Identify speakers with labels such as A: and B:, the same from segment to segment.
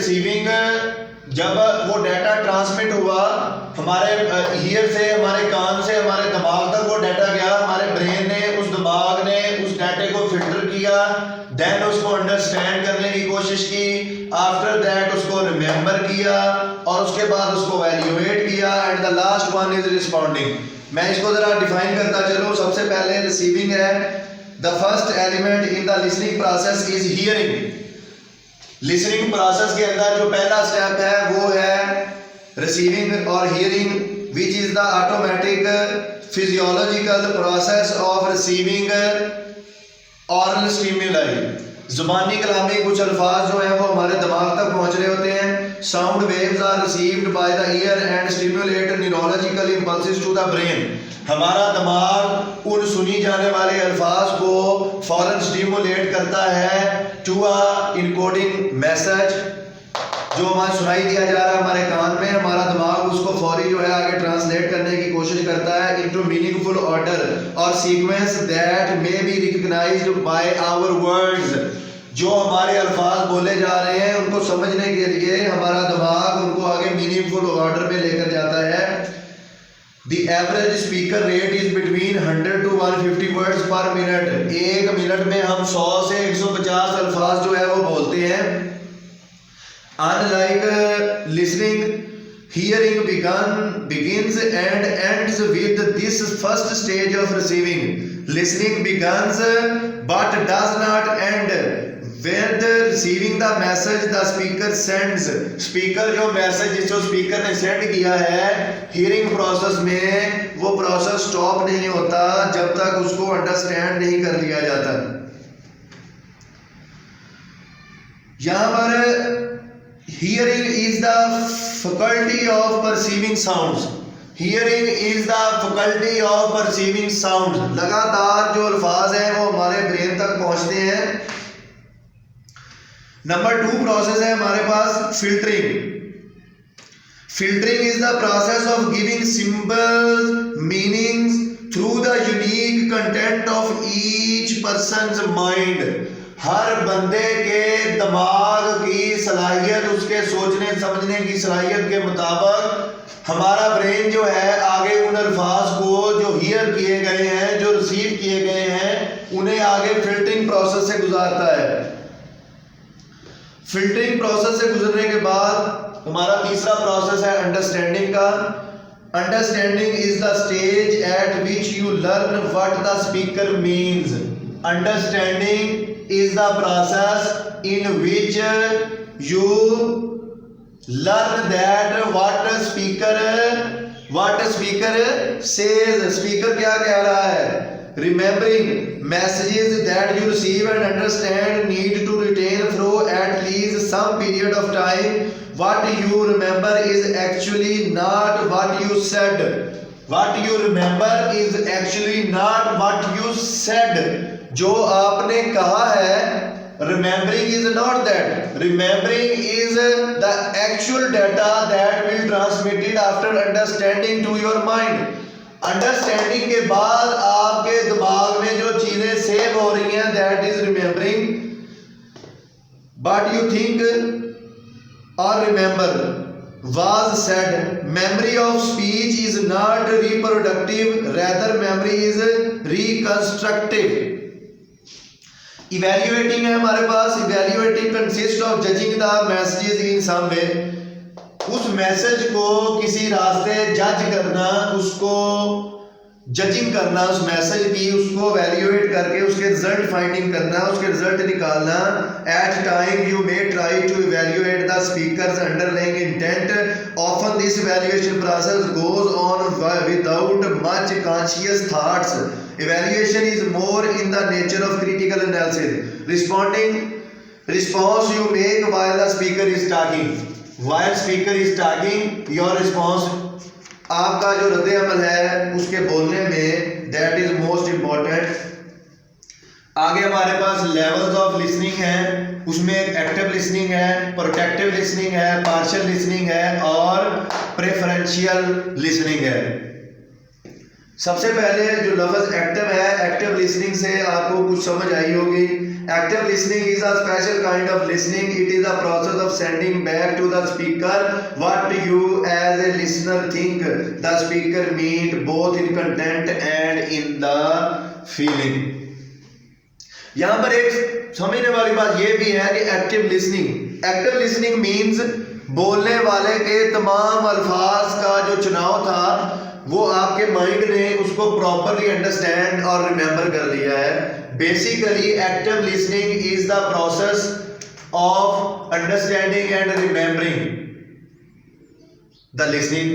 A: Receiving, जब वो data transmit हुआ हमारे ईयर से, हमारे कान से हमारे दिमाग तक वो डाटा गया, हमारे ब्रेन ने, उस दिमाग ने उस डाटे को फिल्टर किया, देन उसको अंडरस्टैंड करने की कोशिश की, आफ्टर दैट उसको रिमेंबर किया और उसके बाद उसको वैल्यूएट किया, and the last one is responding. मैं इसको जरा डिफाइन करता चलूं। सबसे पहले रिसीविंग है, the first element in the listening process is hearing. Listening process के अंदर जो पहला स्टेप है वो है रिसीविंग और hearing, which is the automatic physiological process of receiving aural stimuli. जुबानी कलामी कुछ अल्फाज जो हैं वो हमारे दिमाग तक पहुंच रहे होते हैं। Sound waves are received by the ear and stimulate neurological impulses to the brain. हमारा दिमाग उन सुनी जाने वाले अल्फाज को फौरन स्टिमुलेट करता है टू अ इनकोडिंग मैसेज, जो हमारे सुनाई दिया जा रहा है हमारे कान में, हमारा दिमाग उसको फौरी जो है आगे ट्रांसलेट करने की कोशिश करता है इनटू मीनिंगफुल ऑर्डर और sequence that may be recognized by our words. जो हमारे अल्फाज बोले जा रहे हैं उनको समझने के लिए हमारा दिमाग उनको आगे मीनिंगफुल ऑर्डर में लेकर जाता है। The average speaker rate is between 100 to 150 words per minute। एक मिनट में हम 100 से 150 अल्फाज जो है वो बोलते हैं। Unlike listening, hearing begins and ends with this first stage of receiving. Listening begins but does not end when receiving the message the speaker sends। Speaker जो मैसेज जो स्पीकर ने सेंड किया है हियरिंग प्रोसेस में, वो process stop नहीं होता जब तक उसको अंडरस्टैंड नहीं कर लिया जाता। यहां पर hearing is the faculty of perceiving sounds. Hearing is the faculty of perceiving sound. लगातार जो अल्फाज हैं वो हमारे ब्रेन तक पहुंचते हैं। नंबर 2 प्रोसेस है हमारे पास filtering. Filtering is the process of giving symbols meanings through the unique content of each person's mind. हर बंदे के दिमाग की सलाहियत, उसके सोचने समझने की सलाहियत के मुताबिक हमारा ब्रेन जो है आगे उन अल्फाज को जो हियर किए गए हैं, जो रिसीव किए गए हैं, उन्हें आगे फिल्टरिंग प्रोसेस से गुजारता है। फिल्टरिंग प्रोसेस से गुजरने के बाद हमारा तीसरा प्रोसेस है अंडरस्टैंडिंग का। Understanding is the stage eight which you learn what the speaker means. Understanding is the process in which you learn that what speaker says. Speaker क्या कह रहा है। Remembering messages that you receive and understand need to retain through at least some period of time. What you remember is actually not what you said. What you remember is actually not what you said. जो आपने कहा है, remembering is not that. Remembering is the actual data that will transmit it after understanding to your mind. Understanding के बाद आपके दिमाग में जो चीजें सेव हो रही हैं that is remembering. But you think और remember was said. Memory of speech is not reproductive, rather memory is reconstructive. Evaluating है हमारे पास। Evaluating consist of judging the messages in some way. उस मैसेज को किसी रास्ते जज करना, उसको जजिंग करना उस मैसेज की, उसको वैल्यूएट करके उसके रिजल्ट फाइंडिंग करना, उसके रिजल्ट निकालना। At time you may try to evaluate the speaker's underlying intent. Often this evaluation process goes on without much conscious thoughts. Evaluation is more in the nature of critical analysis. Response you make while the speaker is talking. While speaker is talking, your response, आपका जो रद्द अमल है उसके बोलने में, that is most important। आगे हमारे पास levels of listening है। उसमें एक एक्टिव लिसनिंग है, प्रोटेक्टिव लिसनिंग है, पार्शियल लिसनिंग है और प्रेफरेंशियल लिसनिंग है। सबसे पहले जो लफ्ज़ एक्टिव है, एक्टिव लिसनिंग से आपको कुछ समझ आई होगी। Active listening is a special kind of listening. It is a process of sending back to the speaker what you as a listener think the speaker mean, both in content and in the feeling. यहाँ पर एक समझने वाली बात यह भी है कि एक्टिव लिसनिंग मीन्स बोलने वाले के तमाम अल्फाज का जो चुनाव था वो आपके माइंड ने उसको प्रॉपरली अंडरस्टैंड और रिमेंबर कर लिया है. Basically active listening is the process of understanding and remembering the listening.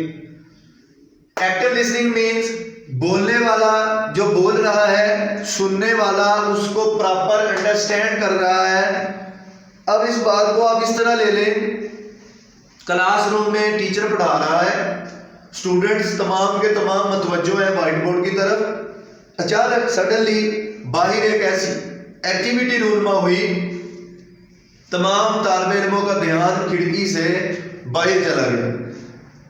A: Active listening means बोलने वाला जो बोल रहा है, सुनने वाला उसको प्रॉपर अंडरस्टैंड कर रहा है. अब इस बात को आप इस तरह ले लें, क्लासरूम में टीचर पढ़ा रहा है, स्टूडेंट्स तमाम के तमाम मतवज्जो है व्हाइट बोर्ड की तरफ. अचानक सडनली बाहर एक ऐसी एक्टिविटी रूनमा हुई, तमाम तालिब इल्मों का ध्यान खिड़की से बाहर चला गया.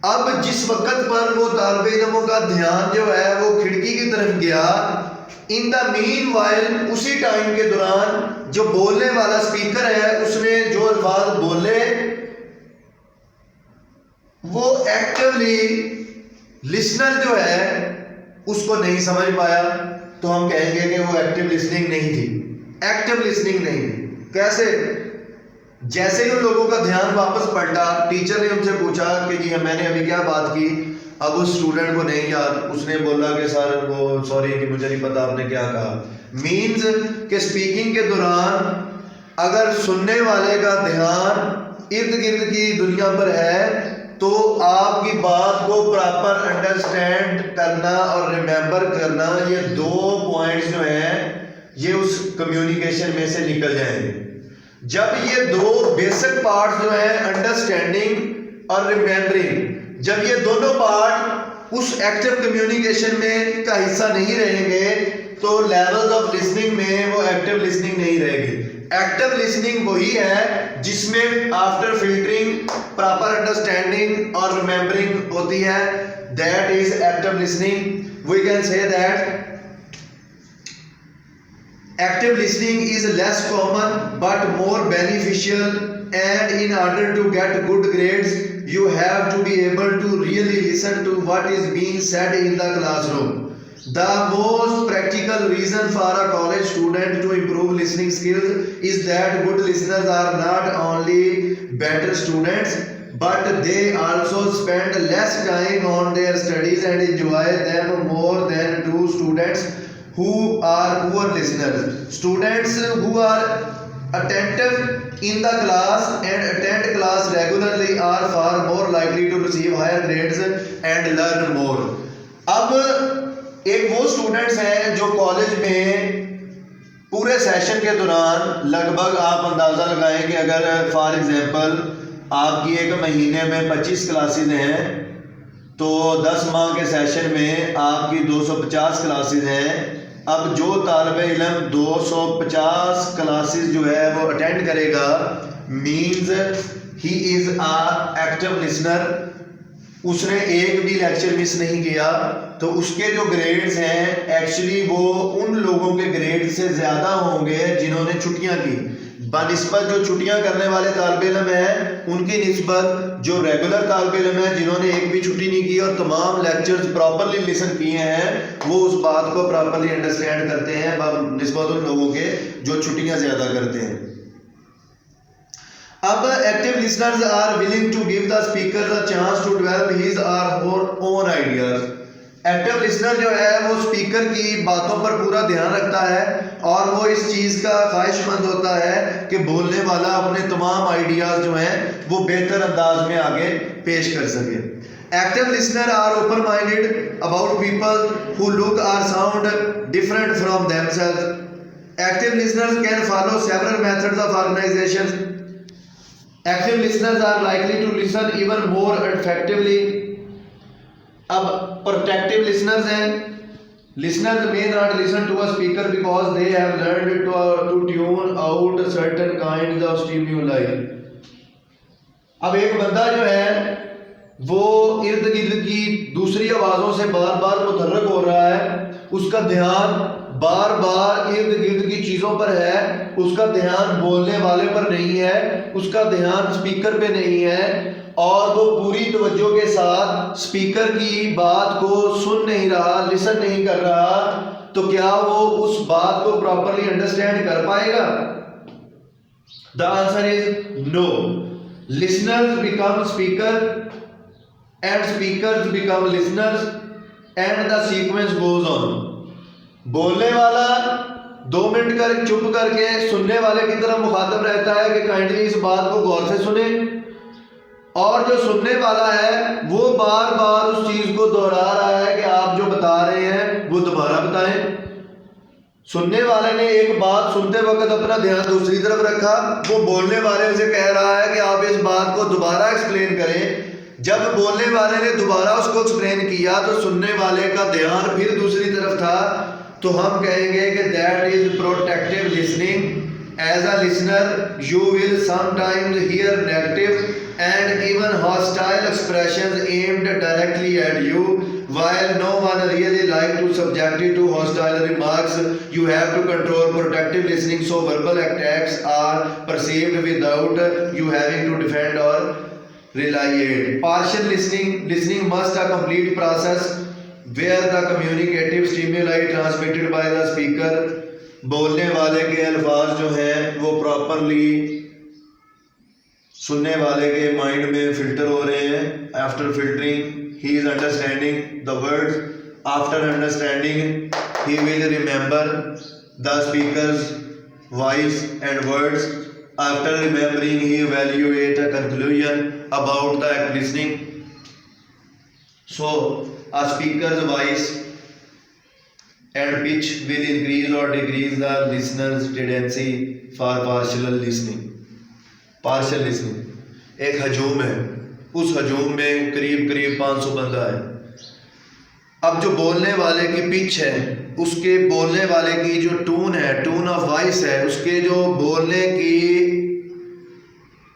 A: अब जिस वक्त पर वो तालिब इल्मों का ध्यान जो है वो खिड़की की तरफ गया, इन द मीन वाइल उसी टाइम के दौरान जो बोलने वाला स्पीकर है उसने जो अल्फाज बोले वो एक्टिवली लिसनर जो है उसको नहीं समझ पाया, तो हम कहेंगे कि वो एक्टिव लिसनिंग नहीं थी. एक्टिव लिसनिंग नहीं थी. कैसे? जैसे ही उन लोगों का ध्यान वापस पलटा, टीचर ने उनसे पूछा कि जी मैंने अभी क्या बात की. अब उस स्टूडेंट को नहीं याद, उसने बोला कि सर वो सॉरी कि मुझे नहीं पता आपने क्या कहा. मीन्स कि स्पीकिंग के दौरान अगर सुनने वाले का ध्यान इर्द गिर्द की दुनिया पर है तो आपकी बात को प्रॉपर अंडरस्टैंड करना और रिमेंबर करना, ये दो पॉइंट्स जो हैं ये उस कम्युनिकेशन में से निकल जाएंगे. जब ये दो बेसिक पार्ट जो है अंडरस्टैंडिंग और रिमेंबरिंग, जब ये दोनों पार्ट उस एक्टिव कम्युनिकेशन में का हिस्सा नहीं रहेंगे तो लेवल्स ऑफ लिसनिंग में वो एक्टिव लिसनिंग नहीं रहेगी. एक्टिव लिसनिंग वही है जिसमें आफ्टर फिल्टरिंग प्रॉपर अंडरस्टैंडिंग और रिमेंबरिंग होती है. That is active listening. We can say that active listening is less common but more beneficial, and in order to get good grades you have to be able to really listen to what is being said in the classroom. The most practical reason for a college student to improve listening skills is that good listeners are not only better students but they also spend less time on their studies and enjoy them more than do students who are poor listeners. Students who are attentive in the class and attend class regularly are far more likely to receive higher grades and learn more. अब एक वो students हैं जो college में पूरे session के दौरान लगभग आप अंदाज़ा लगाएं कि अगर फॉर एग्जांपल आपकी एक महीने में 25 क्लासेस हैं तो 10 माह के सेशन में आपकी 250 क्लासेस हैं. अब जो तालिब इल्म 250 क्लासेस जो है वो अटेंड करेगा means he is a active listener. उसने एक भी लेक्चर मिस नहीं किया तो उसके जो ग्रेड्स हैं एक्चुअली वो उन लोगों के ग्रेड से ज़्यादा होंगे जिन्होंने छुट्टियां की. बनिस्बत जो छुट्टियां करने वाले तालिब इल्म हैं उनकी निस्बत जो रेगुलर तालिब इल्म हैं जिन्होंने एक भी छुट्टी नहीं की और तमाम लेक्चर्स प्रॉपरली लिसन किए हैं वो उस बात को प्रॉपरली अंडरस्टैंड करते हैं बनिस्बत उन लोगों के जो छुट्टियां ज़्यादा करते हैं. अब active listeners are willing to give the speaker the chance to develop his or own ideas. Active listener जो है वो स्पीकर की बातों पर पूरा ध्यान रखता है और वो इस चीज़ का ख्वाहिशमंद होता है कि बोलने वाला अपने तमाम आइडियाज़ जो हैं वो बेहतर अंदाज में आगे पेश कर सके. Active listener are open minded about people who look or sound different from themselves. Active listeners can follow several methods of organization. Active listeners are likely to listen even more effectively. अब protective listeners हैं. Listeners may not listen to a speaker because they have learned to tune out certain kinds of stimuli. अब एक बंदा जो है वो इर्द गिर्द की दूसरी आवाज़ों से बार बार मुतहर्रिक हो रहा है, उसका ध्यान बार बार इर्द गिर्द की चीजों पर है, उसका ध्यान बोलने वाले पर नहीं है, उसका ध्यान स्पीकर पे नहीं है, और वो पूरी तवज्जो के साथ स्पीकर की बात को सुन नहीं रहा, लिसन नहीं कर रहा, तो क्या वो उस बात को प्रॉपरली अंडरस्टैंड कर पाएगा? The answer is no. Listeners become speaker and speakers become listeners and the sequence goes on. बोलने वाला 2 मिनट कर चुप करके सुनने वाले की तरफ मुखातब रहता है कि काइंडली इस बात को गौर से सुने, और जो सुनने वाला है वो बार बार उस चीज को दोहरा रहा है कि आप जो बता रहे हैं वो दोबारा बताएं। सुनने वाले ने एक बात सुनते वक्त अपना ध्यान दूसरी तरफ रखा, वो बोलने वाले से कह रहा है कि आप इस बात को दोबारा एक्सप्लेन करें। जब बोलने वाले ने दोबारा उसको एक्सप्लेन किया तो सुनने वाले का ध्यान फिर दूसरी तरफ था, तो हम कहेंगे कि that is protective listening. As a listener you will sometimes hear negative and even hostile expressions aimed directly at you. While no one really like to subject you to hostile remarks, you have to control protective listening so verbal attacks are perceived without you having to defend or retaliate. Partial listening must a complete process where the communicative stimuli transmitted by the speaker, बोलने वाले के अल्फाज जो हैं वो properly सुनने वाले के माइंड में फिल्टर हो रहे हैं। After filtering he is understanding the words, after understanding he will remember the speaker's voice and words, after remembering he evaluate a conclusion about the listening. So a speaker's voice and pitch will increase और decrease the listener's tendency for partial listening. Partial listening एक हजूम है, उस हजूम में करीब करीब 500 बंदा है। अब जो बोलने वाले की पिच है, उसके बोलने वाले की जो टून है, टून ऑफ वॉइस है, उसके जो बोलने की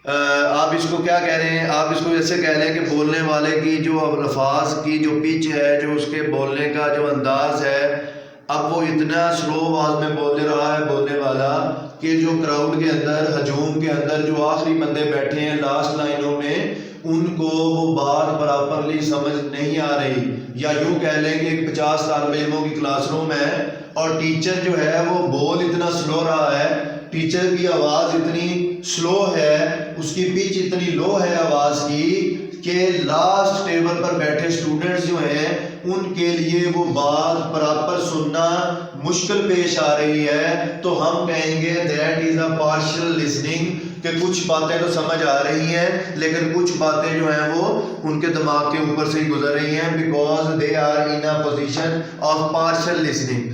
A: आप इसको क्या कह रहे हैं, आप इसको जैसे कह रहे हैं कि बोलने वाले की जो अल्फाज की जो पिच है, जो उसके बोलने का जो अंदाज है, अब वो इतना स्लो आवाज में बोल रहा है बोलने वाला कि जो क्राउड के अंदर, हजूम के अंदर जो आखिरी बंदे बैठे हैं लास्ट लाइनों में, उनको वो बात प्रॉपरली समझ नहीं आ रही। या यूँ कह लें कि 50 तालिब इल्मों की क्लासरूम है और टीचर जो है वो बोल इतना स्लो रहा है, टीचर की आवाज़ इतनी स्लो है, उसकी पिच इतनी लो है आवाज़ की कि लास्ट टेबल पर बैठे स्टूडेंट्स जो हैं उनके लिए वो बात प्रॉपर सुनना मुश्किल पेश आ रही है। तो हम कहेंगे that is a partial listening, कि कुछ बातें तो समझ आ रही हैं लेकिन कुछ बातें जो हैं वो उनके दिमाग के ऊपर से ही गुजर रही हैं, because they are in a position of partial listening.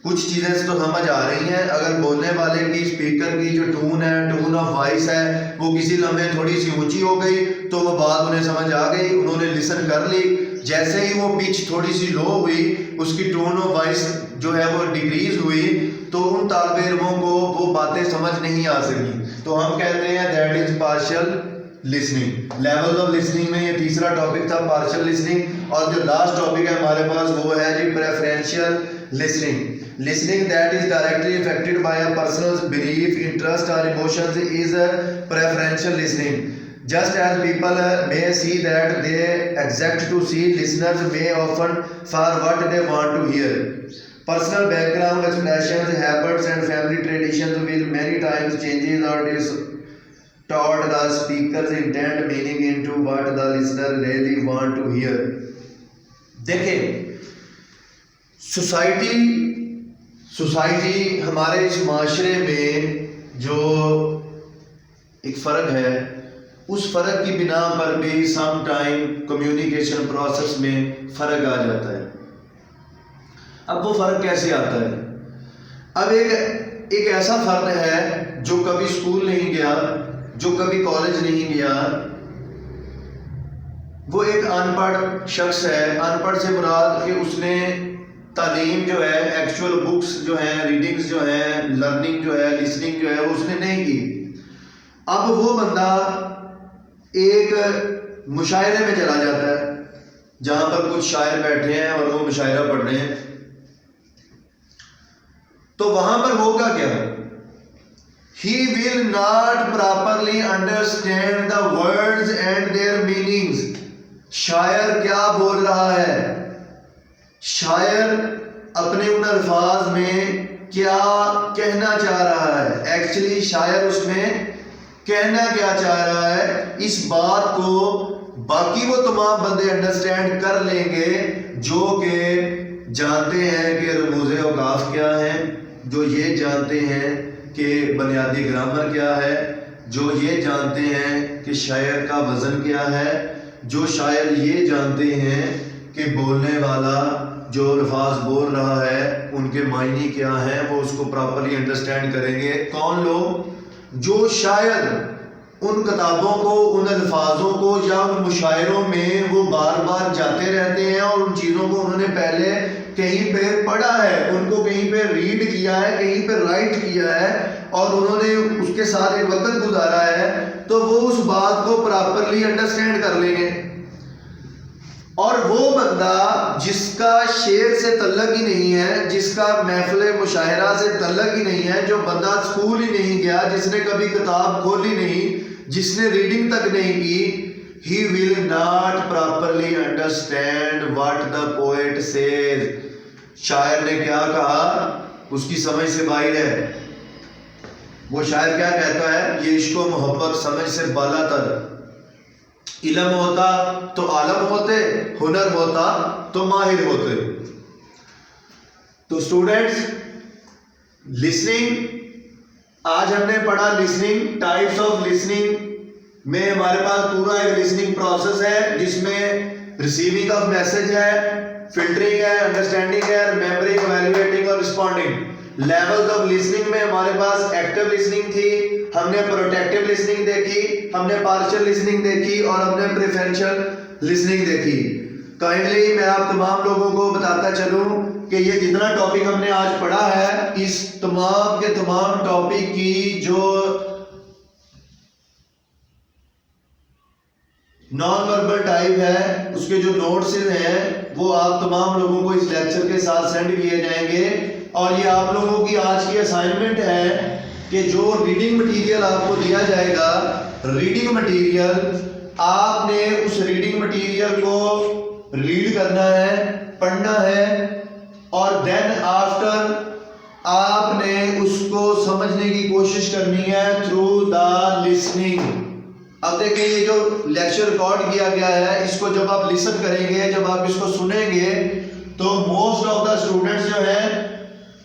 A: कुछ चीज़ें तो समझ आ रही हैं, अगर बोलने वाले की स्पीकर की जो टून है, टून ऑफ वॉइस है, वो किसी लम्हे थोड़ी सी ऊंची हो गई तो वो बात उन्हें समझ आ गई, उन्होंने लिसन कर ली। जैसे ही वो पिच थोड़ी सी लो हुई, उसकी टोन ऑफ वॉइस जो है वो डिक्रीज हुई, तो उन तालिब इल्मों को वो बातें समझ नहीं आ सकी। तो हम कहते हैं that is partial listening. Level of listening में ये तीसरा टॉपिक था, पार्शियल लिसनिंग। और जो लास्ट टॉपिक है हमारे पास वो है जी preferential listening. Listening that is directly affected by a person's belief, interest or emotions is preferential listening. Just as people may see that they expect to see, listeners may often for what they want to hear. Personal background, expressions, habits and family traditions will many times changes or distort the speaker's intent, meaning into what the listener really want to hear. देखें, society हमारे इस माशरे में जो एक फ़र्क है, उस फ़र्क की बिना पर भी सम टाइम कम्युनिकेशन प्रोसेस में फ़र्क आ जाता है। अब वो फ़र्क कैसे आता है? अब एक ऐसा फ़र्द है जो कभी स्कूल नहीं गया, जो कभी कॉलेज नहीं गया, वो एक अनपढ़ शख्स है। अनपढ़ से मुराद कि उसने तालीम जो है, एक्चुअल बुक्स जो हैं, रीडिंग्स जो हैं, लर्निंग जो है, लिसनिंग जो है, वो उसने नहीं की। अब वो बंदा एक मुशायरे में चला जाता है जहाँ पर कुछ शायर बैठे हैं और वो मुशायरा पढ़ रहे हैं। तो वहां पर होगा क्या? He will not properly understand the words and their meanings. शायर क्या बोल रहा है? शायर अपने उन अल्फाज में क्या कहना चाह रहा है? एक्चुअली शायर उसमें कहना क्या चाह रहा है, इस बात को बाकी वो तमाम बंदे अंडरस्टैंड कर लेंगे जो कि जानते हैं कि रमूज़े औकाफ क्या हैं, जो ये जानते हैं कि बुनियादी ग्रामर क्या है, जो ये जानते हैं कि शायर का वज़न क्या है, जो शायर ये जानते हैं कि बोलने वाला जो अल्फाज बोल रहा है उनके मायने क्या हैं, वो उसको प्रॉपर्ली अंडरस्टैंड करेंगे। कौन लोग? जो शायद उन किताबों को, उन अल्फाजों को या उन मुशायरों में वो बार बार जाते रहते हैं और उन चीज़ों को उन्होंने पहले कहीं पे पढ़ा है, उनको कहीं पे रीड किया है, कहीं पे राइट किया है और उन्होंने उसके साथ एक वक्त गुजारा है, तो वो उस बात को प्रॉपर्ली अंडरस्टैंड कर लेंगे। और वो बंदा जिसका शेर से तल्लक ही नहीं है, जिसका महफिल मुशायरा से तल्लक ही नहीं है, जो बंदा स्कूल ही नहीं गया, जिसने कभी किताब खोली नहीं, जिसने रीडिंग तक नहीं की, he will not properly understand what the poet says. शायर ने क्या कहा उसकी समझ से बाहर है। वो शायर क्या कहता है? ये इश्क व मोहब्बत समझ से बालातर। इल्म होता तो आलम होते, हुनर होता तो माहिर होते। तो स्टूडेंट्स, लिसनिंग, आज हमने पढ़ा लिसनिंग, टाइप्स ऑफ लिसनिंग में हमारे पास पूरा एक लिसनिंग प्रोसेस है जिसमें रिसीविंग ऑफ मैसेज है, फिल्टरिंग है, अंडरस्टैंडिंग है, रिमेम्बरिंग, इवैल्यूएटिंग और रिस्पॉन्डिंग। लेवल्स ऑफ लिसनिंग में हमारे पास एक्टिव लिसनिंग थी, हमने प्रोटेक्टिव लिसनिंग देखी, हमने पार्शियल लिसनिंग देखी और हमने प्रेफरेंशियल लिसनिंग देखी। काइंडली मैं आप तमाम लोगों को बताता चलूं कि ये जितना टॉपिक हमने आज पढ़ा है, इस तमाम के तमाम टॉपिक की जो नॉन वर्बल टाइप है, उसके जो नोट्स हैं वो आप तमाम लोगों को इस लेक्चर के साथ सेंड किए जाएंगे। और ये आप लोगों की आज की असाइनमेंट है कि जो रीडिंग मटेरियल आपको दिया जाएगा, रीडिंग मटेरियल, आपने उस रीडिंग मटेरियल को रीड करना है, पढ़ना है और देन आफ्टर आपने उसको समझने की कोशिश करनी है थ्रू द लिसनिंग। अब देखिए, ये जो लेक्चर रिकॉर्ड किया गया है, इसको जब आप लिसन करेंगे, जब आप इसको सुनेंगे, तो मोस्ट ऑफ द स्टूडेंट्स जो है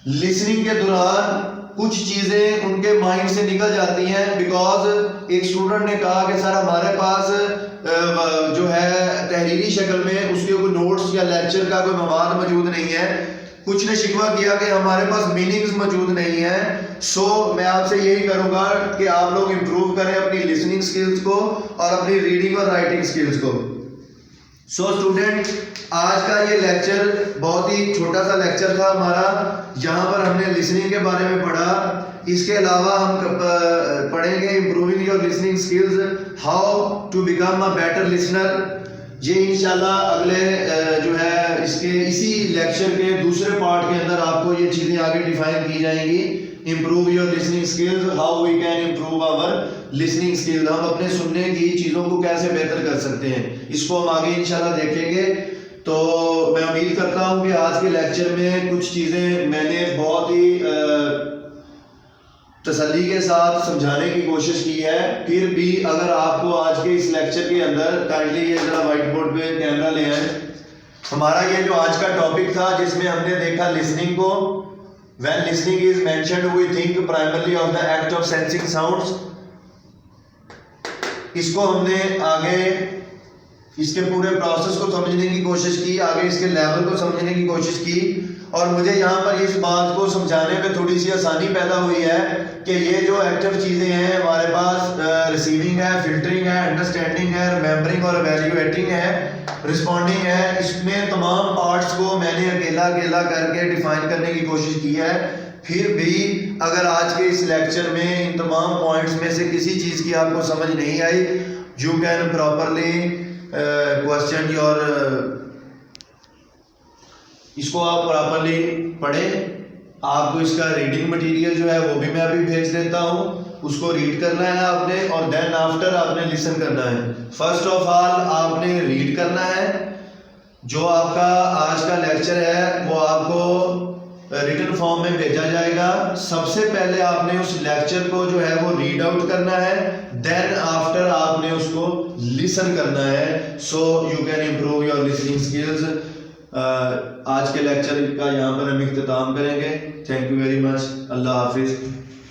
A: लिसनिंग के दौरान कुछ चीज़ें उनके माइंड से निकल जाती हैं। बिकॉज एक स्टूडेंट ने कहा कि सर हमारे पास जो है तहरीरी शक्ल में उसके कोई नोट्स या लेक्चर का कोई मवाद मौजूद नहीं है। कुछ ने शिकवा किया कि हमारे पास मीनिंग्स मौजूद नहीं है। सो मैं आपसे यही करूँगा कि आप लोग इम्प्रूव करें अपनी लिसनिंग स्किल्स को और अपनी रीडिंग और राइटिंग स्किल्स को। सो स्टूडेंट, आज का ये लेक्चर बहुत ही छोटा सा लेक्चर था हमारा, जहाँ पर हमने लिसनिंग के बारे में पढ़ा। इसके अलावा हम पढ़ेंगे improving your listening skills, how to become a better listener. ये इंशाल्लाह अगले जो है इसके इसी लेक्चर के दूसरे पार्ट के अंदर आपको ये चीज़ें आगे डिफाइन की जाएंगी। Improve your listening skills, how we can improve our listening skill, हम अपने सुनने की चीज़ों को कैसे बेहतर कर सकते हैं, इसको हम आगे इंशाल्लाह देखेंगे। तो मैं उम्मीद करता हूँ कि आज के लेक्चर में कुछ चीज़ें मैंने बहुत ही तसल्ली के साथ समझाने की कोशिश की है। फिर भी अगर आपको आज के इस लेक्चर के अंदर, काइंडली ये जरा व्हाइट बोर्ड पे कैमरा ले आए, हमारा ये जो आज का टॉपिक था जिसमें हमने देखा लिसनिंग को। When listening is mentioned, we think primarily of the act of sensing sounds. इसको हमने आगे इसके पूरे प्रोसेस को समझने की कोशिश की, आगे इसके लेवल को समझने की कोशिश की, और मुझे यहाँ पर इस बात को समझाने में थोड़ी सी आसानी पैदा हुई है कि ये जो एक्टिव चीज़ें हैं हमारे पास, रिसीविंग है, फिल्टरिंग है, अंडरस्टैंडिंग है, रिमेम्बरिंग और इवैल्यूएटिंग है, रिस्पॉन्डिंग है, इसमें तमाम पार्ट्स को मैंने अकेला अकेला करके डिफाइन करने की कोशिश की है। फिर भी अगर आज के इस लेक्चर में इन तमाम पॉइंट्स में से किसी चीज़ की आपको समझ नहीं आई, you can properly question your, इसको आप प्रॉपरली पढ़ें आपको इसका रीडिंग मटेरियल जो है वो भी मैं अभी भेज देता हूँ, उसको रीड करना है आपने, और देन आफ्टर आपने लिसन करना है। फर्स्ट ऑफ ऑल आपने रीड करना है। जो आपका आज का लेक्चर है वो आपको रिटन फॉर्म में भेजा जाएगा। सबसे पहले आपने उस लेक्चर को जो है वो रीड आउट करना है, देन आफ्टर आपने उसको लिसन करना है, so you can improve your listening skills. आज के लेक्चर का यहाँ पर हम इख्तिताम करेंगे। Thank you very much. अल्लाह हाफिज़।